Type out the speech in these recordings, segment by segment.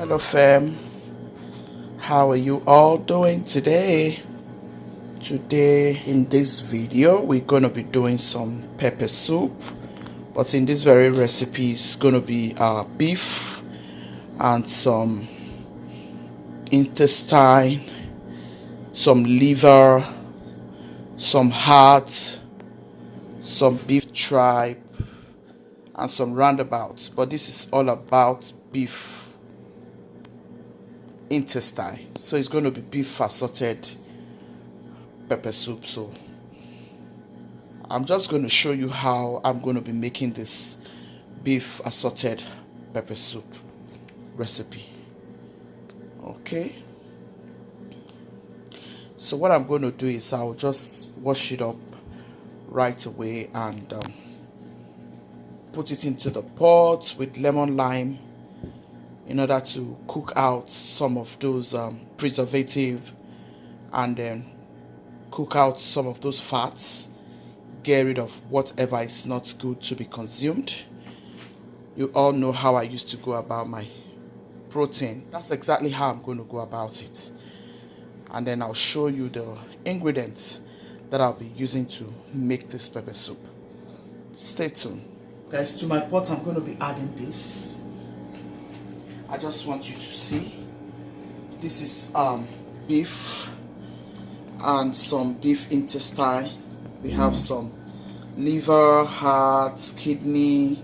Hello fam, how are you all doing today? Today in this video we're going to be doing some pepper soup, but in this very recipe it's going to be beef and some intestine, some liver, some heart, some beef tripe and some roundabouts, but this is all about beef intestine. So it's going to be beef assorted pepper soup. So I'm just going to show you how I'm going to be making this beef assorted pepper soup recipe. Okay, so what I'm going to do is I'll just wash it up right away and put it into the pot with lemon lime in order to cook out some of those preservative, and then cook out some of those fats, get rid of whatever is not good to be consumed. You all know how I used to go about my protein. That's exactly how I'm going to go about it, and then I'll show you the ingredients that I'll be using to make this pepper soup. Stay tuned. Guys, to my pot I'm going to be adding this. I just want you to see this is beef and some beef intestine. We have some liver, heart, kidney.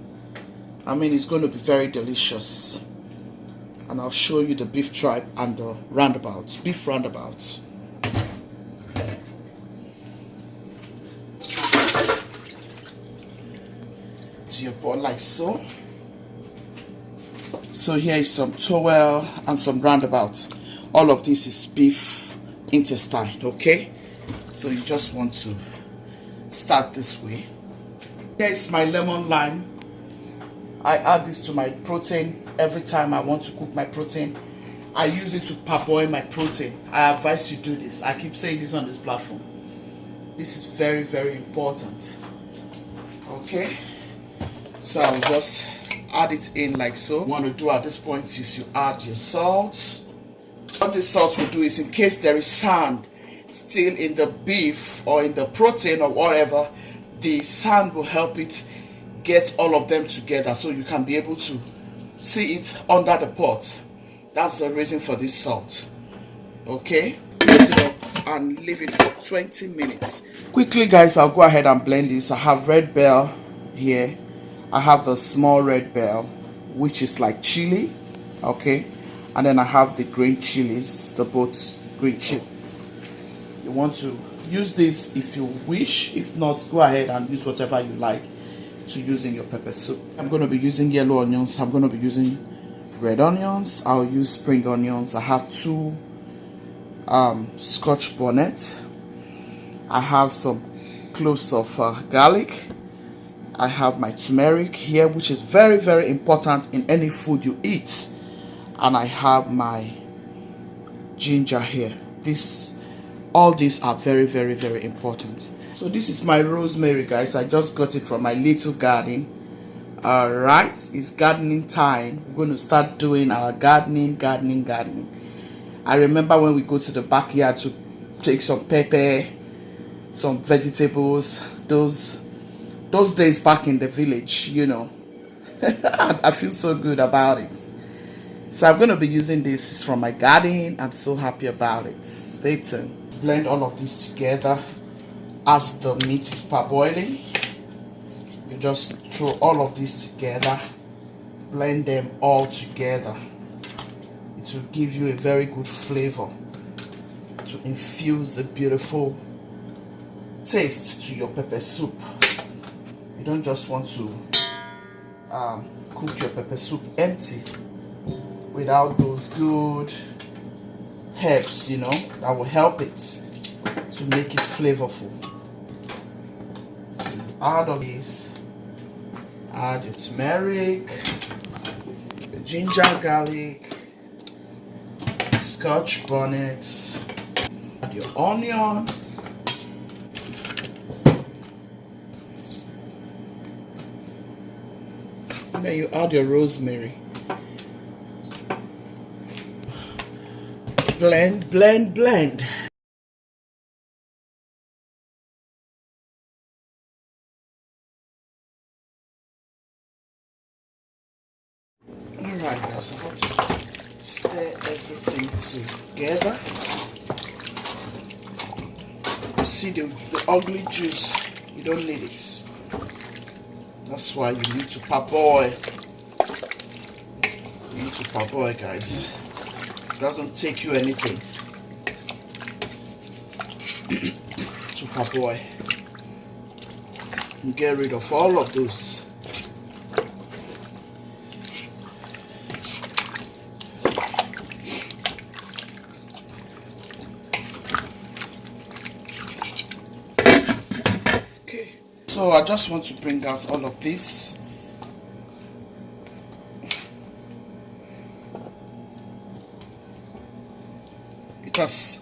I mean, it's going to be very delicious. And I'll show you the beef tripe and the roundabouts, beef roundabouts. To your pot like so. So here is some towel and some roundabouts. All of this is beef intestine, okay? So you just want to start this way. Here is my lemon lime. I add this to my protein every time I want to cook my protein. I use it to parboil my protein. I advise you do this. I keep saying this on this platform. This is very, very important. Okay? So I'll just add it in like so. What you want to do at this point is you add your salt. What this salt will do is, in case there is sand still in the beef or in the protein or whatever, the sand will help it get all of them together so you can be able to see it under the pot. That's the reason for this salt. Okay, close it up and leave it for 20 minutes. Quickly guys, I'll go ahead and blend this. I have red bell here. I have the small red bell, which is like chili, okay, and then I have the green chilies, the both green chili. You want to use this if you wish. If not, go ahead and use whatever you like to use in your pepper soup. I'm going to be using yellow onions. I'm going to be using red onions. I'll use spring onions. I have two scotch bonnets. I have some cloves of garlic. I have my turmeric here, which is very, very important in any food you eat. And I have my ginger here. All these are very, very, very important. So this is my rosemary, guys. I just got it from my little garden. Alright, it's gardening time. We're going to start doing our gardening. I remember when we go to the backyard to take some pepper, some vegetables, those days back in the village, you know. I feel so good about it. So I'm going to be using this from my garden. I'm so happy about it. Stay tuned. Blend all of this together. As the meat is parboiling, you just throw all of this together, blend them all together. It will give you a very good flavor to infuse a beautiful taste to your pepper soup. You don't just want to cook your pepper soup empty without those good herbs, you know, that will help it to make it flavorful. Add all these, add your turmeric, the ginger, garlic, scotch bonnet, add your onion, and then you add your rosemary. Blend, blend, blend. Alright guys, I have to stir everything together. You see the ugly juice, you don't need it. That's why you need to parboil. You need to parboil, guys. It doesn't take you anything to parboil. And get rid of all of those. Okay, so I just want to bring out all of this. Because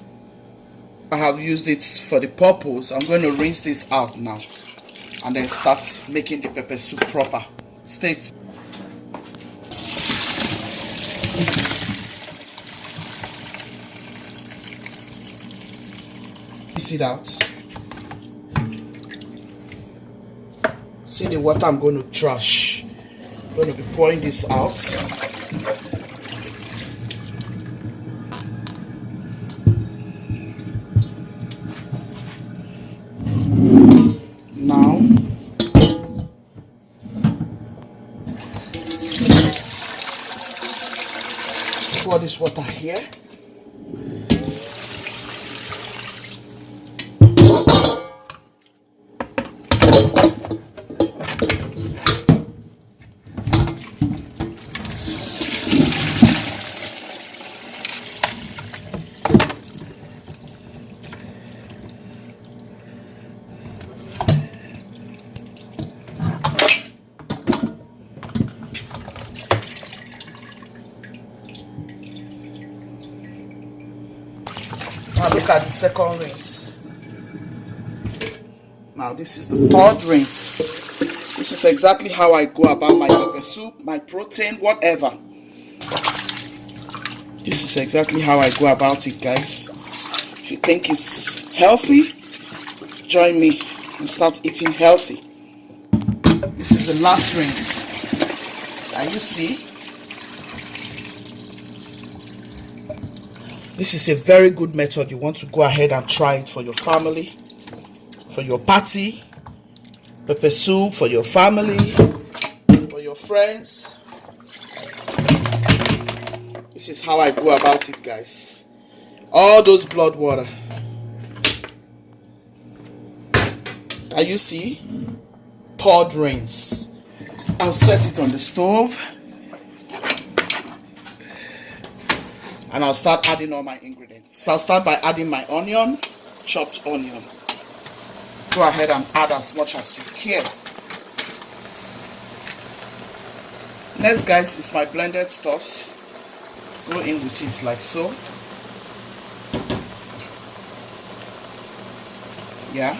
I have used it for the purpose, I'm going to rinse this out now and then start making the pepper soup proper. Stay tuned. Rinse it out. See the water I'm going to trash. I'm going to be pouring this out. Now, pour this water here. Now look at the second rinse. Now this is the third rinse. This is exactly how I go about my pepper soup, my protein, whatever. This is exactly how I go about it, guys. If you think it's healthy, join me and start eating healthy. This is the last rinse. Now you see, this is a very good method. You want to go ahead and try it for your family, for your party, pepper soup for your family, for your friends. This is how I go about it, guys. All those blood water. Can you see? Third rinse. I'll set it on the stove. And I'll start adding all my ingredients. So I'll start by adding my onion, chopped onion. Go ahead and add as much as you care. Next, guys, is my blended stuffs. Go in with it like so. Yeah.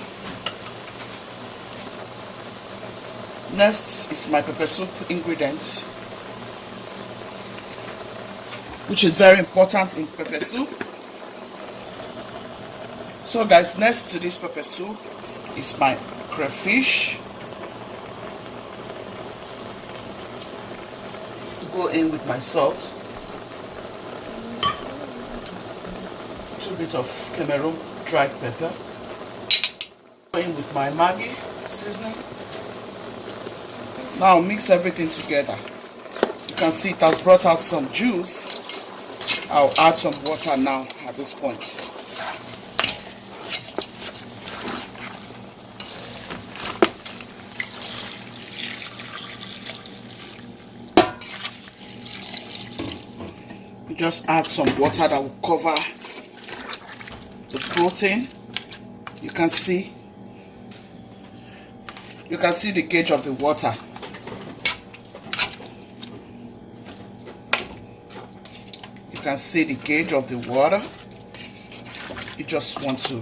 Next is my pepper soup ingredients, which is very important in pepper soup. So guys, next to this pepper soup is my crayfish. Go in with my salt, 2 bits of Cameroon dried pepper. Go in with my Maggi seasoning. Now mix everything together. You can see it has brought out some juice. I'll add some water now at this point. You just add some water that will cover the protein. You can see the gauge of the water. You can see the gauge of the water. You just want to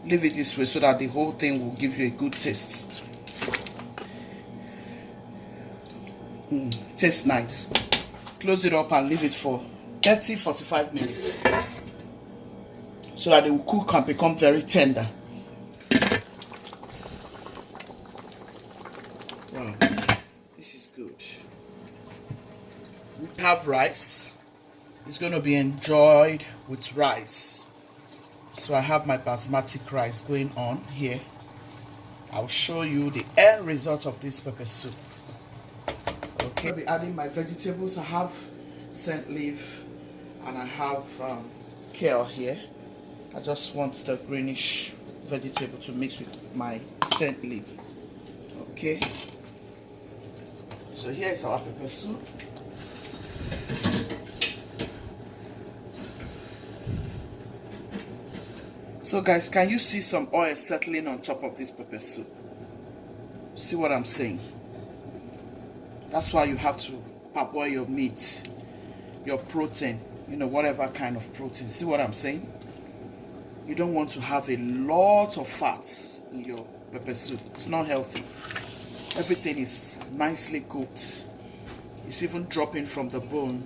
leave it this way so that the whole thing will give you a good taste. Tastes nice. Close it up and leave it for 30-45 minutes. so that they will cook and become very tender. Wow, this is good. We have rice. It's going to be enjoyed with rice. So I have my basmati rice going on here. I'll show you the end result of this pepper soup. Okay, I'll be adding my vegetables. I have scent leaf and I have kale here. I just want the greenish vegetable to mix with my scent leaf. Okay, so here is our pepper soup. So guys, can you see some oil settling on top of this pepper soup? See what I'm saying? That's why you have to parboil your meat, your protein, you know, whatever kind of protein. See what I'm saying? You don't want to have a lot of fats in your pepper soup. It's not healthy. Everything is nicely cooked. It's even dropping from the bone.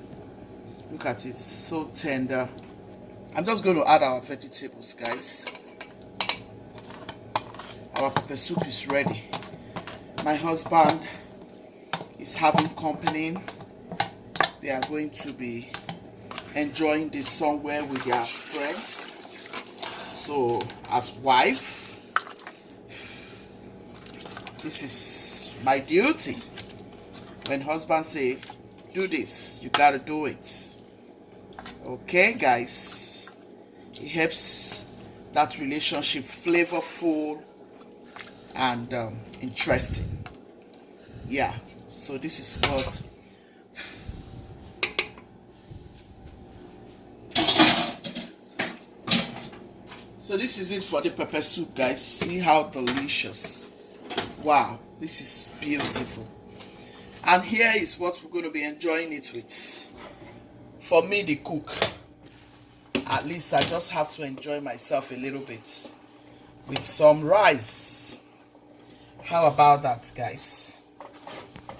Look at it, so tender. I'm just going to add our vegetables, guys. Our pepper soup is ready. My husband is having company. They are going to be enjoying this somewhere with their friends. So, as wife, this is my duty. When husband say, do this, you gotta do it. Okay, guys. It helps that relationship flavorful and interesting. Yeah, so this is what this is it for the pepper soup, guys. See how delicious. Wow, this is beautiful. And here is what we're going to be enjoying it with. For me, the cook, at least I just have to enjoy myself a little bit with some rice. How about that, guys?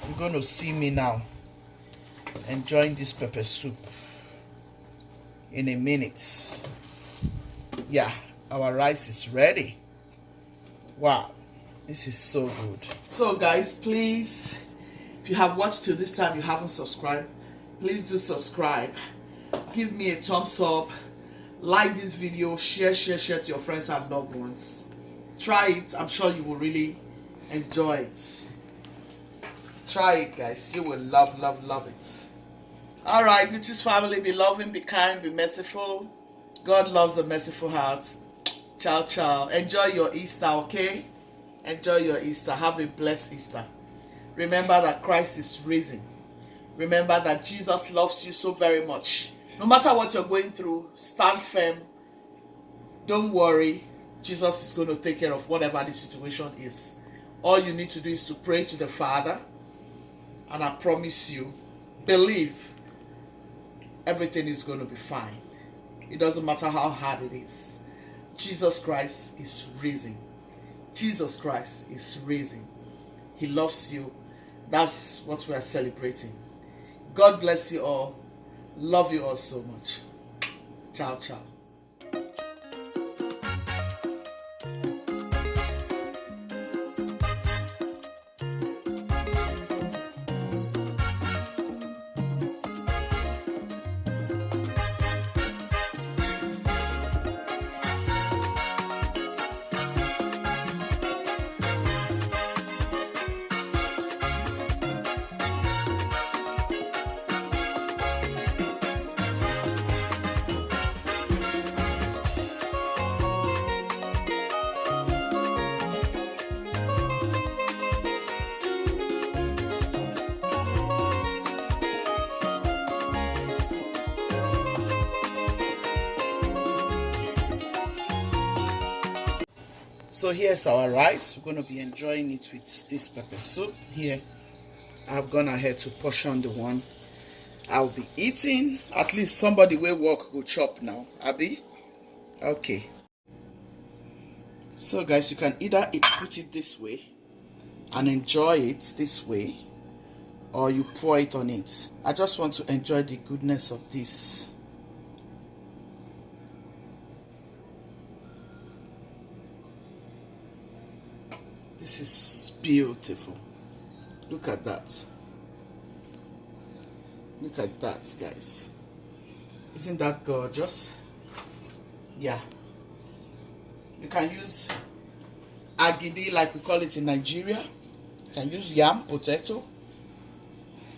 You're going to see me now enjoying this pepper soup in a minute. Yeah, our rice is ready. Wow, this is so good. So guys, please, if you have watched till this time, you haven't subscribed, please do subscribe. Give me a thumbs up. Like this video, share to your friends and loved ones. Try it. I'm sure you will really enjoy it. Try it, guys. You will love it. Alright, Litres family, be loving, be kind, be merciful. God loves the merciful heart. Ciao, ciao. Enjoy your Easter, okay? Enjoy your Easter. Have a blessed Easter. Remember that Christ is risen. Remember that Jesus loves you so very much. No matter what you're going through, stand firm. Don't worry. Jesus is going to take care of whatever the situation is. All you need to do is to pray to the Father. And I promise you, believe, everything is going to be fine. It doesn't matter how hard it is. Jesus Christ is risen. Jesus Christ is risen. He loves you. That's what we are celebrating. God bless you all. Love you all so much. Ciao, ciao. So here's our rice. We're going to be enjoying it with this pepper soup. Here, I've gone ahead to portion the one I'll be eating. At least somebody will work go chop now. Abi? Okay. So guys, you can either put it this way and enjoy it this way, or you pour it on it. I just want to enjoy the goodness of this. beautiful. Look at that. Look at that, guys. Isn't that gorgeous? Yeah. You can use agidi, like we call it in Nigeria. You can use yam, potato,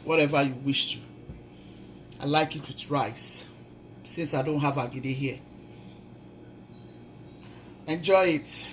whatever you wish to. I like it with rice, since I don't have agidi here. Enjoy it.